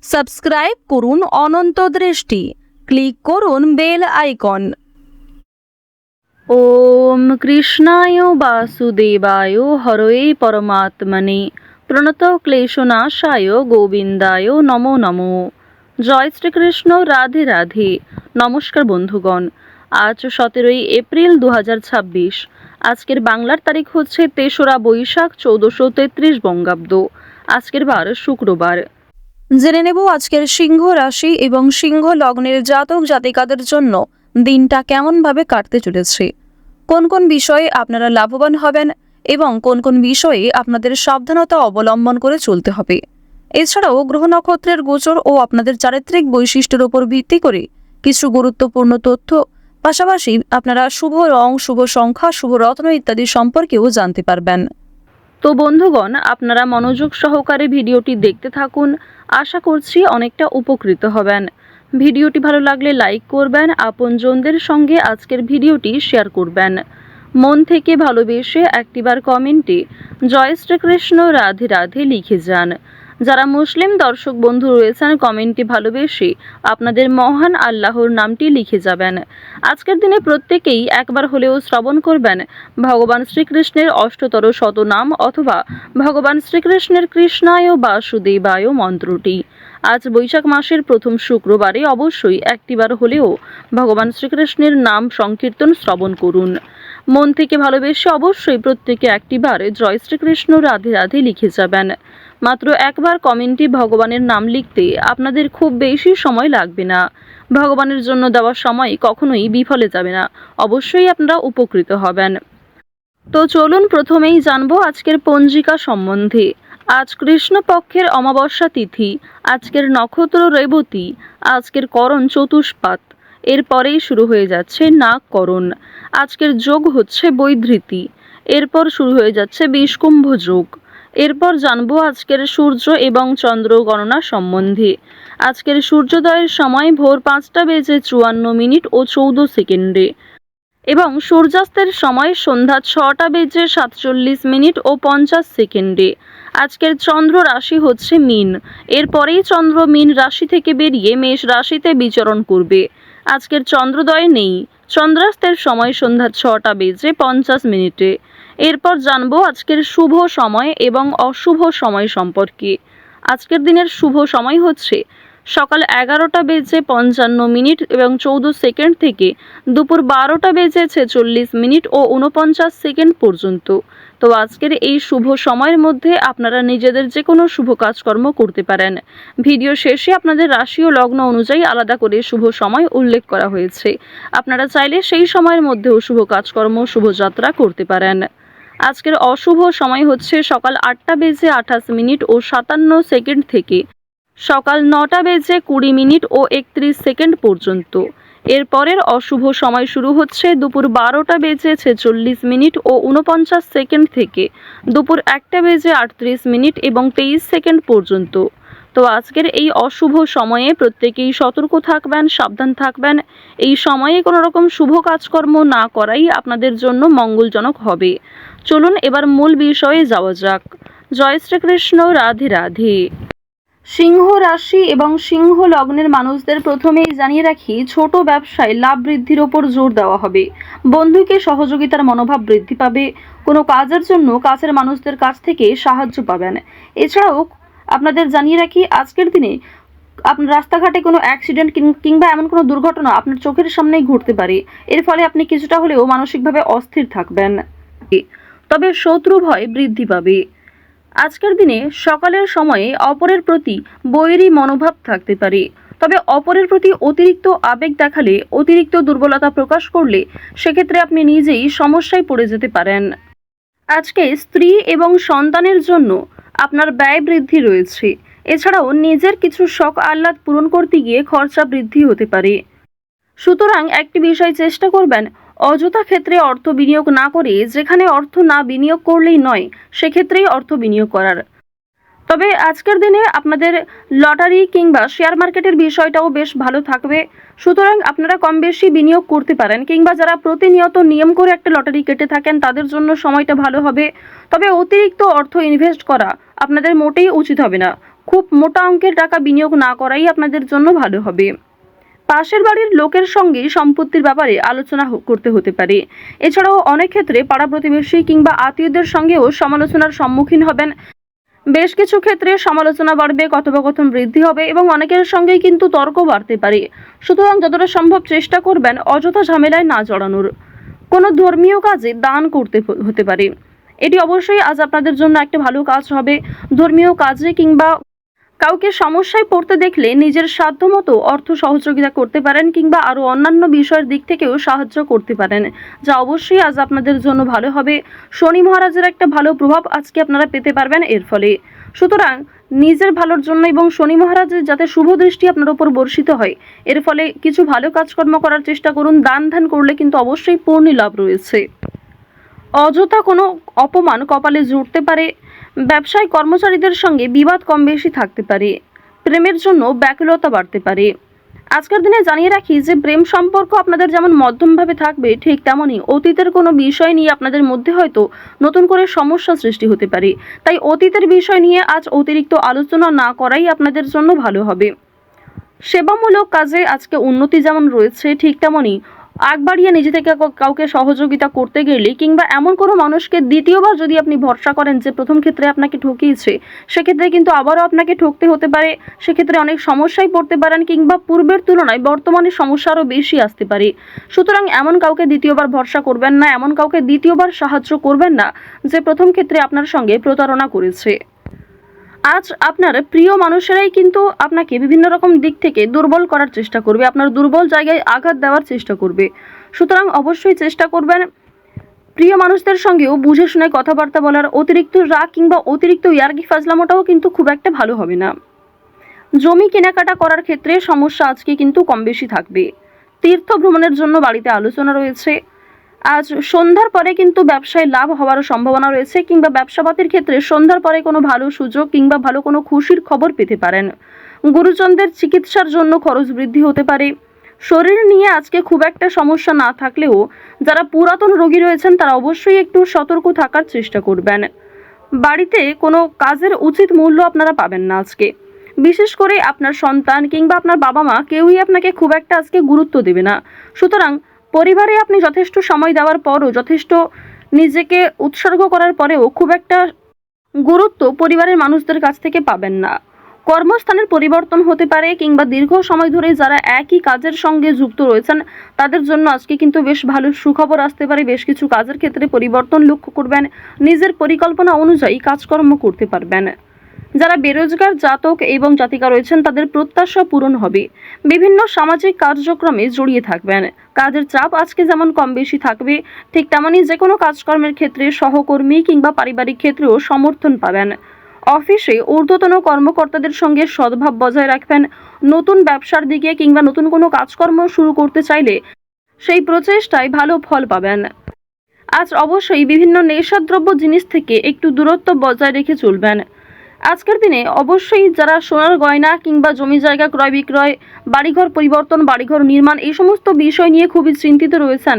Subscribe করুন অনন্ত দৃষ্টি, click করুন বেল আইকন। ওম কৃষ্ণায় বাসুদেবায় হরয়ে পরমাত্মনে প্রণত ক্লেশনাশায় গোবিন্দায় নমো নমো। জয় শ্রীকৃষ্ণ, রাধে রাধে। নমস্কার বন্ধুগণ, আজ 17ই এপ্রিল 2026। আজকের বাংলার তারিখ হচ্ছে 3রা বৈশাখ 1433 বঙ্গাব্দ। আজকের বার শুক্রবার। জেনে নেব আজকের সিংহ রাশি এবং সিংহ লগ্নের জাতক জাতিকাদের জন্য দিনটা কেমনভাবে কাটতে চলেছে, কোন কোন বিষয়ে আপনারা লাভবান হবেন এবং কোন কোন বিষয়ে আপনাদের সাবধানতা অবলম্বন করে চলতে হবে। এছাড়াও গ্রহ নক্ষত্রের গোচর ও আপনাদের চারিত্রিক বৈশিষ্ট্যের উপর ভিত্তি করে কিছু গুরুত্বপূর্ণ তথ্য, পাশাপাশি আপনারা শুভ রং, শুভ সংখ্যা, শুভ রত্ন ইত্যাদি সম্পর্কেও জানতে পারবেন। তো বন্ধুগণ, আপনারা মনোযোগ সহকারে ভিডিওটি দেখতে থাকুন। আশা করছি অনেকটা উপকৃত হবেন। ভিডিওটি ভালো লাগলে লাইক করবেন, আপনজনদের সঙ্গে আজকের ভিডিওটি শেয়ার করবেন। মন থেকে ভালোবেসে একটিবার কমেন্টে জয় শ্রীকৃষ্ণ, রাধে রাধে লিখে যান। যারা মুসলিম দর্শক বন্ধু রয়েছেন, কমেন্টে ভালোবেসে আপনাদের মহান আল্লাহর নামটি লিখে যাবেন। আজকের দিনে প্রত্যেকেই একবার হলেও শ্রবণ করবেন ভগবান শ্রীকৃষ্ণের অষ্টতর শতনাম অথবা ভগবান শ্রীকৃষ্ণের কৃষ্ণায় বাসুদেবায় মন্ত্রটি। আজ বৈশাখ মাসের প্রথম শুক্রবারে অবশ্যই একটিবার হলেও ভগবান শ্রীকৃষ্ণের নাম সংকীর্তন শ্রবণ করুন। মন থেকে ভালোবেসে অবশ্যই প্রত্যেকে একটিবার জয় শ্রীকৃষ্ণ, রাধে রাধে লিখে যাবেন। মাত্র একবার কমেন্টে ভগবানের নাম লিখতে আপনাদের খুব বেশি সময় লাগবে না। ভগবানের জন্য দেওয়া সময় কখনোই বিফলে যাবে না, অবশ্যই আপনারা উপকৃত হবেন। তো চলুন প্রথমেই জানবো আজকের পঞ্জিকা সম্বন্ধে। আজ কৃষ্ণপক্ষের অমাবস্যা তিথি, আজকের নক্ষত্র রেবতী, আজকের করণ চতুষ্পাত, এরপরেই শুরু হয়ে যাচ্ছে নাগকরণ। আজকের যোগ হচ্ছে বৈধৃতি, এরপর শুরু হয়ে যাচ্ছে বিষকুম্ভ যোগ। এরপর জানবো আজকের সূর্য এবং চন্দ্র গণনা সম্বন্ধে। আজকের সূর্যোদয়ের সময় ভোর 5:54 ও 14 সেকেন্ডে এবং সূর্যাস্তের সময় সন্ধ্যা 6:47 ও 50 সেকেন্ডে। আজকের চন্দ্র রাশি হচ্ছে মীন, এরপরেই চন্দ্র মীন রাশি থেকে বেরিয়ে মেষ রাশিতে বিচরণ করবে। আজকের চন্দ্রোদয় নেই। চন্দ্রাস্তের সময় সন্ধ্যা 6:50। এরপর জানবো আজকের শুভ সময় এবং অশুভ সময় সম্পর্কে। আজকের দিনের শুভ সময় হচ্ছে সকাল 11:55 এবং 14 সেকেন্ড থেকে দুপুর 12:46 ও 49 সেকেন্ড পর্যন্ত। তো আজকের এই শুভ সময়ের মধ্যে আপনারা নিজেদের যে কোনো শুভ কাজকর্ম করতে পারেন। ভিডিও শেষে আপনাদের রাশি ও লগ্ন অনুযায়ী আলাদা করে শুভ সময় উল্লেখ করা হয়েছে, আপনারা চাইলে সেই সময়ের মধ্যেও শুভ কাজকর্ম, শুভযাত্রা করতে পারেন। আজকের অশুভ সময় হচ্ছে সকাল 8:28 ও 57 সেকেন্ড থেকে সকাল 9:20 ও 31 সেকেন্ড পর্যন্ত। এরপরের অশুভ সময় শুরু হচ্ছে দুপুর 12:46 ও 49 সেকেন্ড থেকে দুপুর 1:38 এবং 23 সেকেন্ড পর্যন্ত। তো আজকের এই অশুভ সময়ে প্রত্যেকেই সতর্ক থাকবেন, সাবধান থাকবেন। এই সময়ে কোনো রকম শুভ কাজকর্ম না করাই আপনাদের জন্য মঙ্গলজনক হবে। চলুন এবার মূল বিষয়ে যাওয়া যাক। জয় শ্রীকৃষ্ণ, রাধে রাধে। সিংহ রাশি এবং সিংহ লগ্নের মানুষদের প্রথমেই জানিয়ে রাখি, ছোট ব্যবসায় লাভ বৃদ্ধির ওপর জোর দেওয়া হবে। বন্ধুকে সহযোগিতার মনোভাব বৃদ্ধি পাবে। কোনো কাজের জন্য কাছের মানুষদের কাছ থেকে সাহায্য পাবেন। এছাড়াও আপনাদের জানিয়ে রাখি, আজকের দিনে আপনার রাস্তাঘাটে কোনো অ্যাক্সিডেন্ট কিংবা এমন কোনো দুর্ঘটনা আপনার চোখের সামনেই ঘটতে পারে। এর ফলে আপনি কিছুটা হলেও মানসিকভাবে অস্থির থাকবেন, তবে শত্রু ভয় বৃদ্ধি পাবে। আজকের দিনে সকালের সময়ে অপরের প্রতি বৈরী মনোভাব থাকতে পারে, তবে অপরের প্রতি অতিরিক্ত আবেগ দেখালে, অতিরিক্ত দুর্বলতা প্রকাশ করলে সেক্ষেত্রে আপনি নিজেই সমস্যায় পড়ে যেতে পারেন। আজকে স্ত্রী এবং সন্তানের জন্য আপনার ব্যয় বৃদ্ধি রয়েছে। এছাড়াও নিজের কিছু শখ আহ্লাদ পূরণ করতে গিয়ে খরচা বৃদ্ধি হতে পারে। সুতরাং একটি বিষয় চেষ্টা করবেন, অযথা ক্ষেত্রে অর্থ বিনিয়োগ না করে যেখানে অর্থ না বিনিয়োগ করলেই নয় সেক্ষেত্রেই অর্থ বিনিয়োগ করার। তবে আজকের দিনে আপনাদের লটারি কিংবা শেয়ার মার্কেটের বিষয়টাও বেশ ভালো থাকবে। সুতরাং আপনারা কম বেশি বিনিয়োগ করতে পারেন, কিংবা যারা প্রতিনিয়ত নিয়ম করে একটা লটারি কেটে থাকেন তাদের জন্য সময়টা ভালো হবে। তবে অতিরিক্ত অর্থ ইনভেস্ট করা আপনাদের মোটেই উচিত হবে না। খুব মোটা অঙ্কের টাকা বিনিয়োগ না করাই আপনাদের জন্য ভালো হবে। পাশের বাড়ির লোকের সঙ্গে সম্পত্তির ব্যাপারে আলোচনা করতে হতে পারে। এছাড়াও অনেক ক্ষেত্রে পাড়া প্রতিবেশী কিংবা আত্মীয়দের সঙ্গেও সমালোচনার সম্মুখীন হবেন। বেশ কিছু ক্ষেত্রে সমালোচনা বাড়বে, কথোপকথন বৃদ্ধি হবে এবং অনেকের সঙ্গেই কিন্তু তর্ক বাড়তে পারে। সুতরাং যতটা সম্ভব চেষ্টা করবেন অযথা ঝামেলায় না জড়ানোর। কোনো ধর্মীয় কাজে দান করতে হতে পারে। এটি অবশ্যই আজ আপনাদের জন্য একটা ভালো কাজ হবে। ধর্মীয় কাজে কিংবা কাউকে সমস্যায় পড়তে দেখলে নিজের সাধ্যমতো অর্থ সহযোগিতা করতে পারেন কিংবা আরও অন্যান্য বিষয়ের দিক থেকেও সাহায্য করতে পারেন, যা অবশ্যই আজ আপনাদের জন্য ভালো হবে। শনি মহারাজের একটা ভালো প্রভাব আজকে আপনারা পেতে পারবেন এর ফলে। সুতরাং নিজের ভালোর জন্য এবং শনি মহারাজের যাতে শুভ দৃষ্টি আপনার উপর বর্ষিত হয়, এর ফলে কিছু ভালো কাজকর্ম করার চেষ্টা করুন। দান ধ্যান করলে কিন্তু অবশ্যই পূর্ণ লাভ রয়েছে। অযথা কোনো অপমান কপালে জুটতে পারে। ব্যবসায় কর্মচারীদের সঙ্গে বিবাদ কম বেশি থাকতে পারে। প্রেমের জন্য ব্যাকুলতা বাড়তে পারে। আজকের দিনে জানিয়ে রাখি যে প্রেম সম্পর্ক আপনাদের যেমন মধ্যমভাবে থাকবে, ঠিক তেমনই অতীতের কোনো বিষয় নিয়ে আপনাদের মধ্যে হয়তো নতুন করে সমস্যা সৃষ্টি হতে পারে। তাই অতীতের বিষয় নিয়ে আজ অতিরিক্ত আলোচনা না করাই আপনাদের জন্য ভালো হবে। সেবামূলক কাজে আজকে উন্নতি যেমন রয়েছে, ঠিক তেমনই আগ বাড়িয়ে নিজে থেকে কাউকে সহযোগিতা করতে গেলে কিংবা এমন কোনো মানুষকে দ্বিতীয়বার যদি আপনি ভরসা করেন যে প্রথম ক্ষেত্রে আপনাকে ঠকিয়েছে, সেক্ষেত্রে কিন্তু আবারও আপনাকে ঠকতে হতে পারে। সেক্ষেত্রে অনেক সমস্যায় পড়তে পারেন কিংবা পূর্বের তুলনায় বর্তমানে সমস্যা আরও বেশি আসতে পারে। সুতরাং এমন কাউকে দ্বিতীয়বার ভরসা করবেন না, এমন কাউকে দ্বিতীয়বার সাহায্য করবেন না যে প্রথম ক্ষেত্রে আপনার সঙ্গে প্রতারণা করেছে। আজ আপনার প্রিয় মানুষেরাই কিন্তু আপনাকে বিভিন্ন রকম দিক থেকে দুর্বল করার চেষ্টা করবে, আপনার দুর্বল জায়গায় আঘাত দেওয়ার চেষ্টা করবে। সুতরাং অবশ্যই চেষ্টা করবেন প্রিয় মানুষদের সঙ্গেও বুঝে শুনে কথাবার্তা বলার। অতিরিক্ত রাগ কিংবা অতিরিক্ত ইয়ার্কি ফাজলামোটাও কিন্তু খুব একটা ভালো হবে না। জমি কেনাকাটা করার ক্ষেত্রে সমস্যা আজকে কিন্তু কম বেশি থাকবে। তীর্থ ভ্রমণের জন্য বাড়িতে আলোচনা রয়েছে। আজ সন্ধ্যার পরে কিন্তু ব্যবসায় লাভ হওয়ার সম্ভাবনা রয়েছে কিংবা ব্যবসাপাতির ক্ষেত্রে সন্ধ্যার পরে কোনো ভালো সুযোগ কিংবা ভালো কোনো খুশির খবর পেতে পারেন। গুরুজনদের চিকিৎসার জন্য খরচ বৃদ্ধি হতে পারে। শরীর নিয়ে আজকে খুব একটা সমস্যা না থাকলেও যারা পুরাতন রোগী রয়েছেন তারা অবশ্যই একটু সতর্ক থাকার চেষ্টা করবেন। বাড়িতে কোনো কাজের উচিত মূল্য আপনারা পাবেন না আজকে। বিশেষ করে আপনার সন্তান কিংবা আপনার বাবা মা কেউই আপনাকে খুব একটা আজকে গুরুত্ব দেবে না। সুতরাং পরিবারে আপনি যথেষ্ট সময় দেওয়ার পরও, যথেষ্ট নিজেকে উৎসর্গ করার পরেও খুব একটা গুরুত্ব পরিবারের মানুষদের কাছ থেকে পাবেন না। কর্মস্থানের পরিবর্তন হতে পারে কিংবা দীর্ঘ সময় ধরে যারা একই কাজের সঙ্গে যুক্ত রয়েছেন তাদের জন্য আজকে কিন্তু বেশ ভালো সুখবর আসতে পারে। বেশ কিছু কাজের ক্ষেত্রে পরিবর্তন লক্ষ্য করবেন। নিজের পরিকল্পনা অনুযায়ী কাজকর্ম করতে পারবেন। যারা বেরোজগার জাতক এবং জাতিকা রয়েছেন তাদের প্রত্যাশা পূরণ হবে। বিভিন্ন সামাজিক কার্যক্রমে জড়িয়ে থাকবেন। কাজের চাপ আজকে যেমন কম বেশি থাকবে, ঠিক তেমনই যে কোনো কাজকর্মের ক্ষেত্রে সহকর্মী কিংবা পারিবারিক ক্ষেত্রেও সমর্থন পাবেন। অফিসে ঊর্ধ্বতন কর্মকর্তাদের সঙ্গে সদ্ভাব বজায় রাখবেন। নতুন ব্যবসার দিকে কিংবা নতুন কোনো কাজকর্ম শুরু করতে চাইলে সেই প্রচেষ্টায় ভালো ফল পাবেন। আজ অবশ্যই বিভিন্ন নেশাদ্রব্য জিনিস থেকে একটু দূরত্ব বজায় রেখে চলবেন। আজকের দিনে অবশ্যই যারা সোনার গয়না কিংবা জমি জায়গা ক্রয় বিক্রয়, বাড়িঘর পরিবর্তন, বাড়িঘর নির্মাণ এই সমস্ত বিষয় নিয়ে খুবই চিন্তিত রয়েছেন,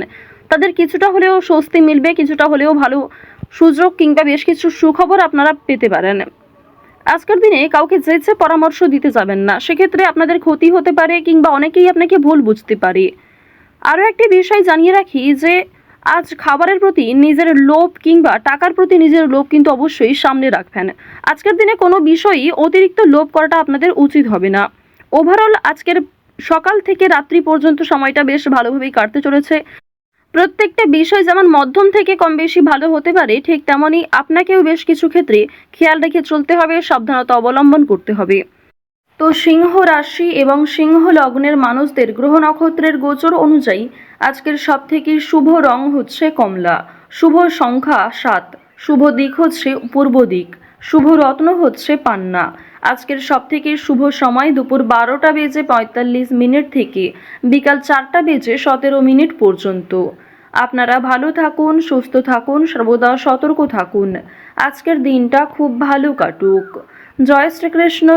তাদের কিছুটা হলেও স্বস্তি মিলবে, কিছুটা হলেও ভালো সুযোগ কিংবা বেশ কিছু সুখবর আপনারা পেতে পারেন। আজকের দিনে কাউকে যেচে পরামর্শ দিতে যাবেন না, সেক্ষেত্রে আপনাদের ক্ষতি হতে পারে কিংবা অনেকেই আপনাকে ভুল বুঝতে পারে। আরও একটি বিষয় জানিয়ে রাখি যে আজ খাবারের প্রতি নিজের লোভ কিংবা টাকার প্রতি নিজের লোভ কিন্তু অবশ্যই সামনে রাখবেন। আজকের দিনে কোনো বিষয়ই অতিরিক্ত লোভ করাটা আপনাদের উচিত হবে না। ওভারঅল আজকের সকাল থেকে রাত্রি পর্যন্ত সময়টা বেশ ভালোভাবেই কাটতে চলেছে। প্রত্যেকটা বিষয় যেমন মধ্যম থেকে কম বেশি ভালো হতে পারে, ঠিক তেমনই আপনাকেও বেশ কিছু ক্ষেত্রে খেয়াল রেখে চলতে হবে, সাবধানতা অবলম্বন করতে হবে। তো সিংহ রাশি এবং সিংহ লগ্নের মানুষদের গ্রহ নক্ষত্রের গোচর অনুযায়ী আজকের সবথেকে শুভ রং হচ্ছে কমলা, শুভ সংখ্যা 7, শুভ দিক হচ্ছে পূর্ব দিক, শুভ রত্ন হচ্ছে পান্না। আজকের সবথেকে শুভ সময় দুপুর 12:45 থেকে বিকাল 4:17 পর্যন্ত। আপনারা ভালো থাকুন, সুস্থ থাকুন, সর্বদা সতর্ক থাকুন। আজকের দিনটা খুব ভালো কাটুক। জয় শ্রীকৃষ্ণ।